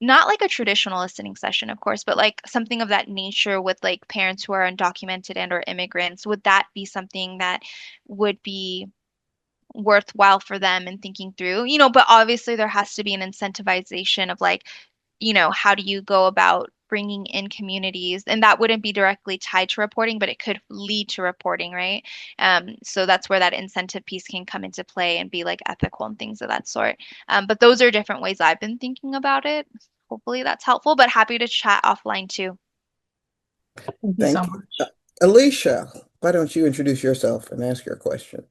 not like a traditional listening session, of course, but like something of that nature with like parents who are undocumented and or immigrants, would that be something that would be worthwhile for them and thinking through, but obviously there has to be an incentivization of like, how do you go about bringing in communities? And that wouldn't be directly tied to reporting, but it could lead to reporting, right? So that's where that incentive piece can come into play and be like ethical and things of that sort. But those are different ways I've been thinking about it. Hopefully that's helpful, but happy to chat offline too. Thank you so Thank you. much. Alicia, why don't you introduce yourself and ask your question?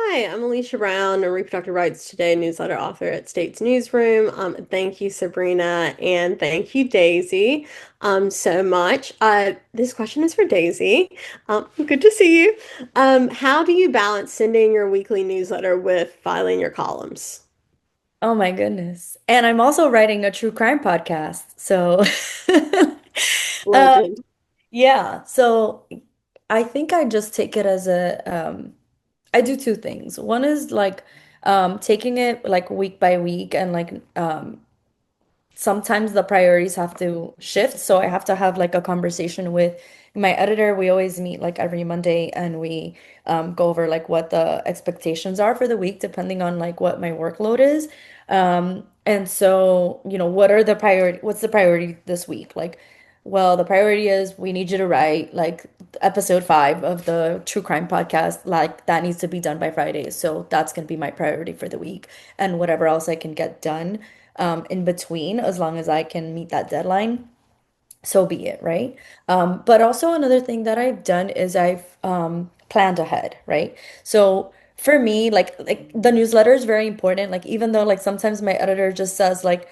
Hi, I'm Alicia Brown, a Reproductive Rights Today newsletter author at States Newsroom. Thank you, Sabrina, and thank you, Daisy, so much. This question is for Daisy. Good to see you. How do you balance sending your weekly newsletter with filing your columns? Oh my goodness. And I'm also writing a true crime podcast. So, uh, Legend. yeah. So I think I just take it as I do two things. One is like taking it like week by week and like sometimes the priorities have to shift. So I have to have like a conversation with my editor. We always meet like every Monday and we go over like what the expectations are for the week, depending on like what my workload is. And so, what's the priority this week? Like, well, the priority is we need you to write like episode 5 of the true crime podcast. Like that needs to be done by Friday. So that's going to be my priority for the week. And whatever else I can get done in between, as long as I can meet that deadline, so be it, right? But also another thing that I've done is I've planned ahead, right? So for me, like the newsletter is very important. Like even though like sometimes my editor just says like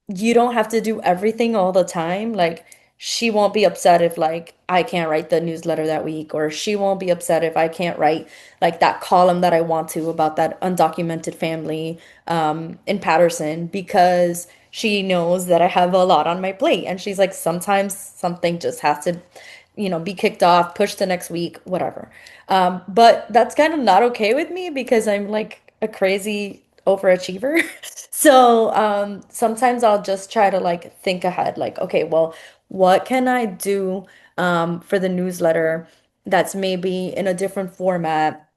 you don't have to do everything all the time. Like she won't be upset if like I can't write the newsletter that week, or she won't be upset if I can't write like that column that I want to about that undocumented family in Patterson, because she knows that I have a lot on my plate. And she's like, sometimes something just has to, be kicked off, pushed to next week, whatever. But that's kind of not okay with me because I'm like a crazy overachiever. So sometimes I'll just try to like think ahead, like, okay, well, what can I do for the newsletter that's maybe in a different format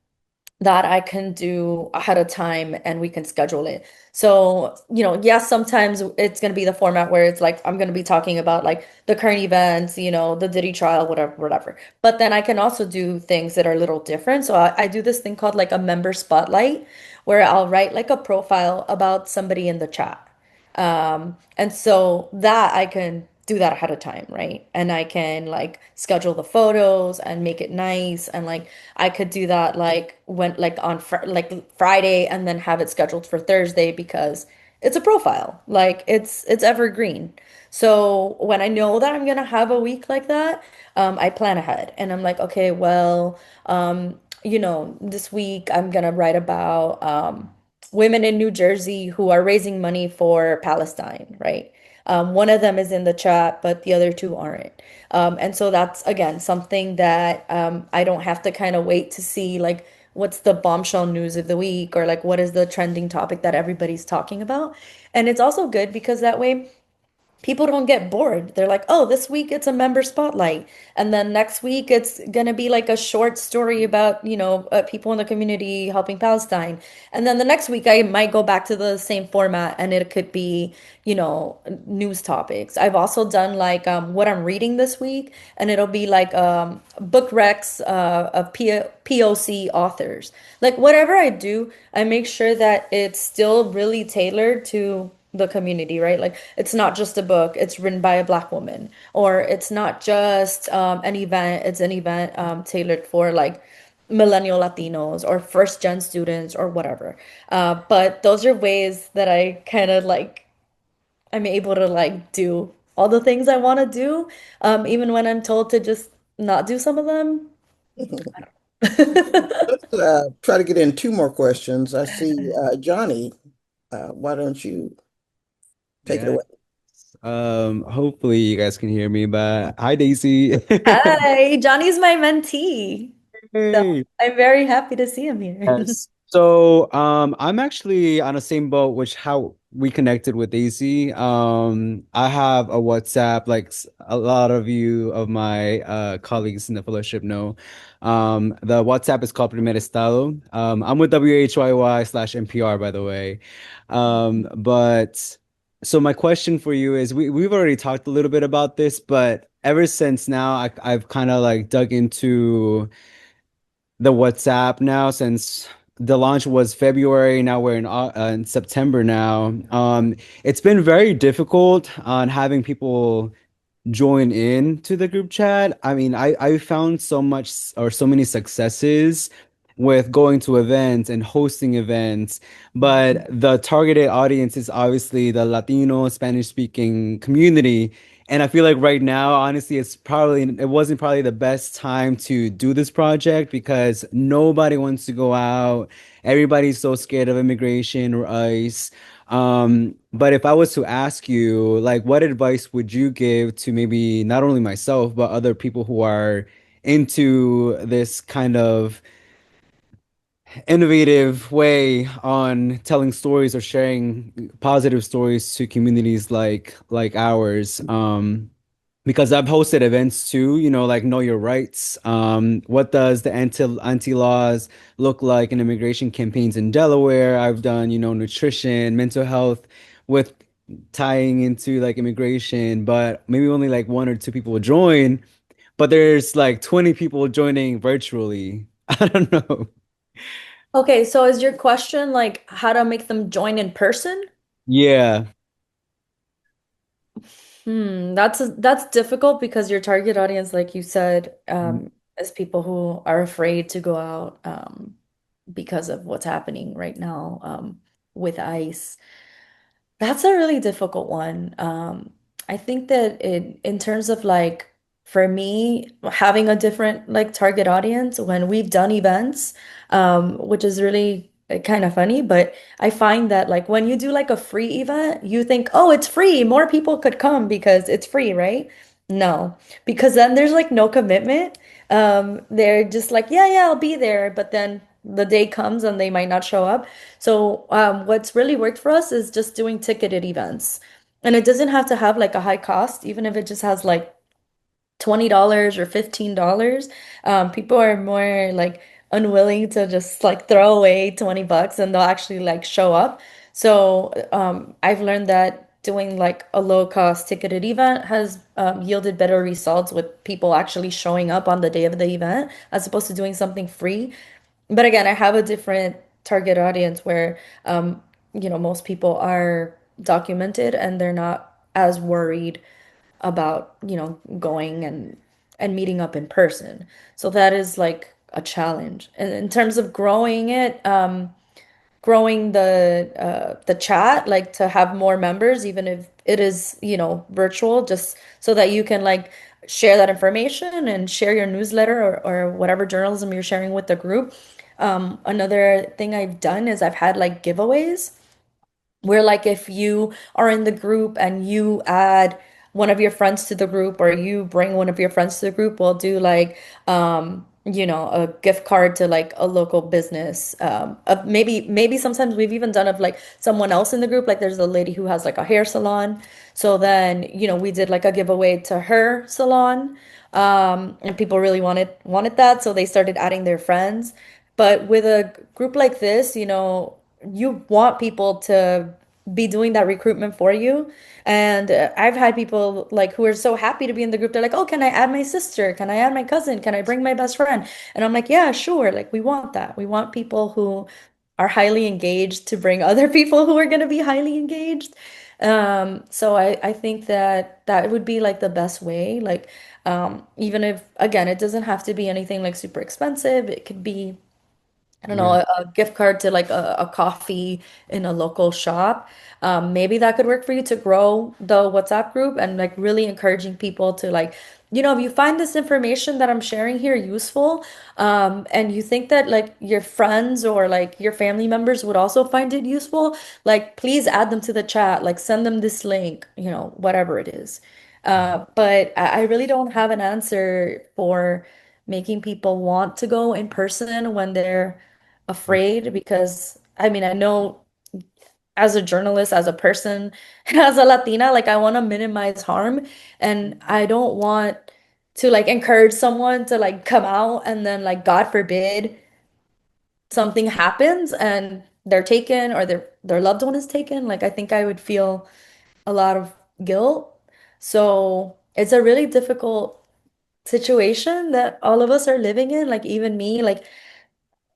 that I can do ahead of time and we can schedule it. So, yes, sometimes it's going to be the format where it's like I'm going to be talking about like the current events, the Diddy trial, whatever, whatever. But then I can also do things that are a little different. So I do this thing called like a member spotlight where I'll write like a profile about somebody in the chat. And so that I can do that ahead of time, right? And I can like schedule the photos and make it nice. And like I could do that like when like on fr like Friday and then have it scheduled for Thursday because it's a profile. Like it's evergreen. So when I know that I'm gonna have a week like that, I plan ahead and I'm like, okay, well, this week I'm gonna write about women in New Jersey who are raising money for Palestine, right? One of them is in the chat, but the other two aren't. And so that's again something that I don't have to kind of wait to see like what's the bombshell news of the week or like what is the trending topic that everybody's talking about. And it's also good because that way people don't get bored. They're like, oh, this week it's a member spotlight. And then next week it's going to be like a short story about, people in the community helping Palestine. And then the next week I might go back to the same format and it could be, news topics. I've also done like what I'm reading this week, and it'll be like book recs of POC authors. Like whatever I do, I make sure that it's still really tailored to the community, right? Like it's not just a book, it's written by a Black woman, or it's not just an event, it's an event tailored for like millennial Latinos or first gen students or whatever. But those are ways that I kind of like, I'm able to like do all the things I want to do, even when I'm told to just not do some of them. Let's try to get in two more questions. I see Johnny. Why don't you take it Yeah. away? Hopefully you guys can hear me, but hi Daisy. Hi, Johnny's my mentee. So Hey. I'm very happy to see him here. Yes. So, I'm actually on the same boat, which how we connected with Daisy. I have a WhatsApp, like a lot of you of my colleagues in the fellowship know. The WhatsApp is called Primer Estado. I'm with WHYY/NPR, by the way. But so my question for you is, we've already talked a little bit about this, but ever since now, I've kind of like dug into the WhatsApp now since the launch was February. Now we're in September now. It's been very difficult on having people join in to the group chat. I mean, I found so much or so many successes with going to events and hosting events, but the targeted audience is obviously the Latino, Spanish speaking community. And I feel like right now, honestly, it wasn't probably the best time to do this project because nobody wants to go out. Everybody's so scared of immigration or ICE. But if I was to ask you, like, what advice would you give to maybe not only myself, but other people who are into this kind of innovative way on telling stories or sharing positive stories to communities like ours? Because I've hosted events too, like Know Your Rights. What does the anti-laws look like in immigration campaigns in Delaware? I've done, nutrition, mental health with tying into like immigration, but maybe only like one or two people join, but there's like 20 people joining virtually. I don't know. Okay, so is your question like how to make them join in person? Yeah. That's difficult because your target audience, like you said, is people who are afraid to go out because of what's happening right now with ICE. That's a really difficult one. I think that in terms of like for me having a different like target audience when we've done events, which is really kind of funny, but I find that like when you do like a free event, you think, oh, it's free, more people could come because it's free, right? No, because then there's like no commitment. They're just like, yeah, I'll be there, but then the day comes and they might not show up. So what's really worked for us is just doing ticketed events. And it doesn't have to have like a high cost, even if it just has like $20 or $15. People are more like unwilling to just like throw away 20 bucks and they'll actually like show up. So I've learned that doing like a low cost ticketed event has yielded better results with people actually showing up on the day of the event as opposed to doing something free. But again, I have a different target audience where, most people are documented and they're not as worried about, going and meeting up in person. So that is like a challenge. And in terms of growing the chat, like to have more members, even if it is, virtual, just so that you can like share that information and share your newsletter or whatever journalism you're sharing with the group. Another thing I've done is I've had like giveaways where like if you are in the group and you add one of your friends to the group or you bring one of your friends to the group, we'll do like a gift card to like a local business. Of maybe sometimes we've even done of like someone else in the group. Like there's a lady who has like a hair salon. So then, we did like a giveaway to her salon. And people really wanted that, so they started adding their friends. But with a group like this, you want people to be doing that recruitment for you. And I've had people like who are so happy to be in the group. They're like, "Oh, can I add my sister? Can I add my cousin? Can I bring my best friend?" And I'm like, "Yeah, sure." Like we want that. We want people who are highly engaged to bring other people who are going to be highly engaged. So I think that that would be like the best way. Like even if again, it doesn't have to be anything like super expensive. It could be I don't know, Yeah. a gift card to like a coffee in a local shop. Maybe that could work for you to grow the WhatsApp group and like really encouraging people to like, if you find this information that I'm sharing here useful, and you think that like your friends or like your family members would also find it useful, like please add them to the chat, like send them this link, whatever it is. But I really don't have an answer for making people want to go in person when they're afraid because I mean, I know as a journalist, as a person, as a Latina, like I want to minimize harm and I don't want to like encourage someone to like come out and then like God forbid something happens and they're taken or their loved one is taken. Like I think I would feel a lot of guilt. So it's a really difficult situation that all of us are living in, like even me, like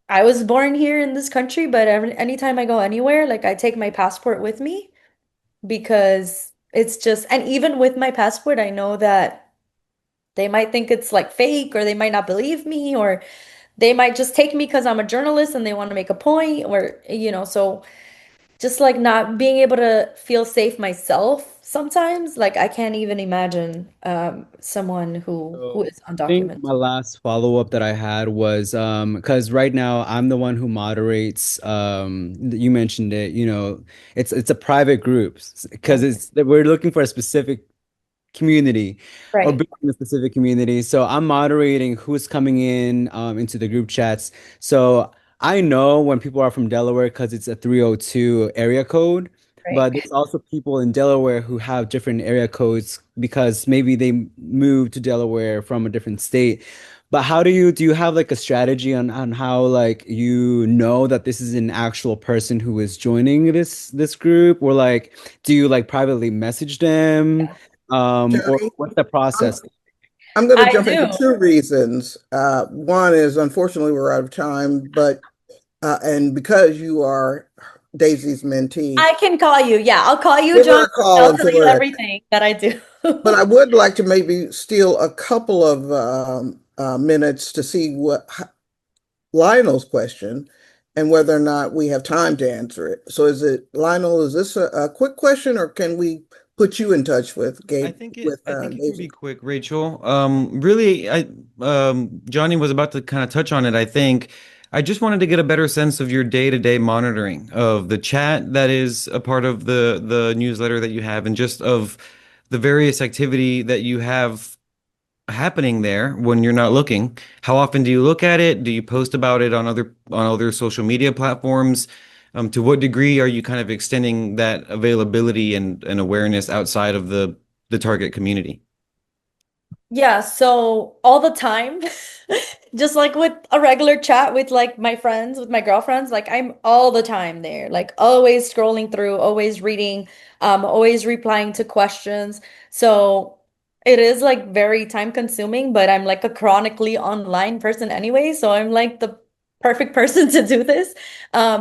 I was born here in this country, but anytime I go anywhere, like I take my passport with me because it's just, and even with my passport, I know that they might think it's like fake or they might not believe me or they might just take me because I'm a journalist and they want to make a point, or so just like not being able to feel safe myself sometimes. Like I can't even imagine someone who So is I think undocumented. my last follow-up that I had was because right now I'm the one who moderates you mentioned it, it's a private group because Okay. it's we're looking for a specific community or Right. building a specific community. So I'm moderating who's coming in into the group chats. So I know when people are from Delaware because it's a 302 area code, but Right. there's also people in Delaware who have different area codes because maybe they moved to Delaware from a different state. But how do you have like a strategy on how like that this is an actual person who is joining this group, or like do you like privately message them? Or Johnny, what's the I'm process? I'm going to I jump into do. two reasons. One is unfortunately we're out of time, but and because you are Daisy's mentee, I can call you. Yeah, I'll call you, give John. her a call I'll and tell fill you her in. everything that I do. But I would like to maybe steal a couple of minutes to see what Lionel's question and whether or not we have time to answer it. So is it Lionel? Is this a quick question, or can we put you in touch with I Gabe think it with I think it can be Daisy? quick, Rachel. Really, I Johnny was about to kind of touch on it. I think I just wanted to get a better sense of your day-to-day monitoring of the chat that is a part of the newsletter that you have, and just of the various activity that you have happening there when you're not looking. How often do you look at it? Do you post about it on other social media platforms? To what degree are you kind of extending that availability and awareness outside of the target community? Yeah, so all the time, just like with a regular chat with like my friends, with my girlfriends, like I'm all the time there, like always scrolling through, always reading, always replying to questions. So it is like very time consuming, but I'm like a chronically online person anyway, so I'm like the perfect person to do this,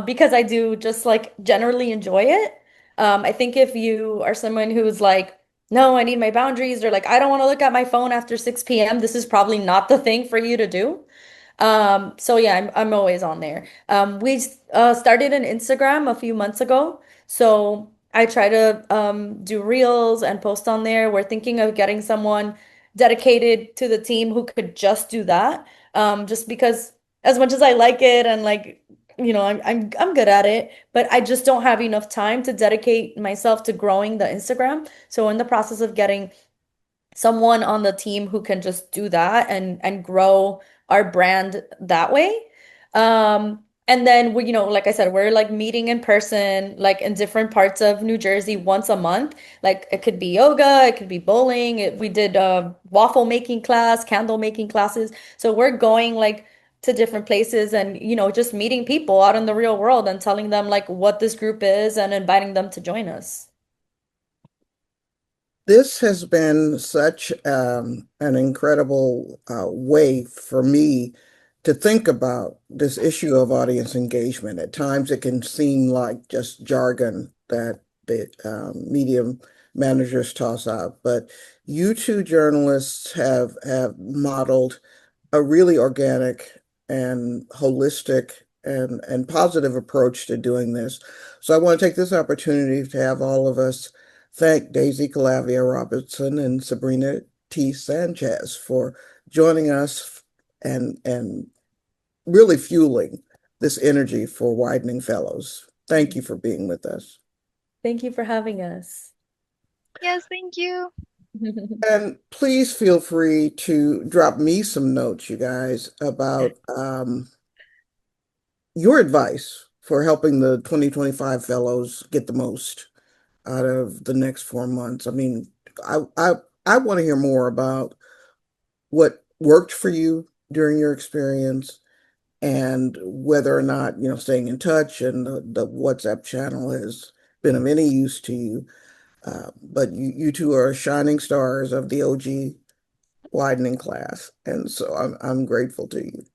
because I do just like generally enjoy it. I think if you are someone who's like, no, I need my boundaries, or like, I don't want to look at my phone after 6 p.m., this is probably not the thing for you to do. So yeah, I'm always on there. We started an Instagram a few months ago, so I try to do reels and post on there. We're thinking of getting someone dedicated to the team who could just do that. Just because as much as I like it and like, I'm good at it, but I just don't have enough time to dedicate myself to growing the Instagram. So in the process of getting someone on the team who can just do that and grow our brand that way. And then we, like I said, we're like meeting in person, like in different parts of New Jersey once a month. Like it could be yoga, it could be bowling. We did waffle making class, candle making classes. So we're going like to different places and, just meeting people out in the real world and telling them like what this group is and inviting them to join us. This has been such an incredible way for me to think about this issue of audience engagement. At times, it can seem like just jargon that the medium managers toss out, but you two journalists have modeled a really organic and holistic and positive approach to doing this. So I want to take this opportunity to have all of us thank Daisy Calavia-Robertson and Sabrina T. Sanchez for joining us and really fueling this energy for Widening Fellows. Thank you for being with us. Thank you for having us. Yes, thank you. And please feel free to drop me some notes, you guys, about your advice for helping the 2025 fellows get the most out of the next 4 months. I mean, I I, I want to hear more about what worked for you during your experience and whether or not, staying in touch and the WhatsApp channel has been of any use to you. But you two are shining stars of the OG widening class. And so I'm grateful to you.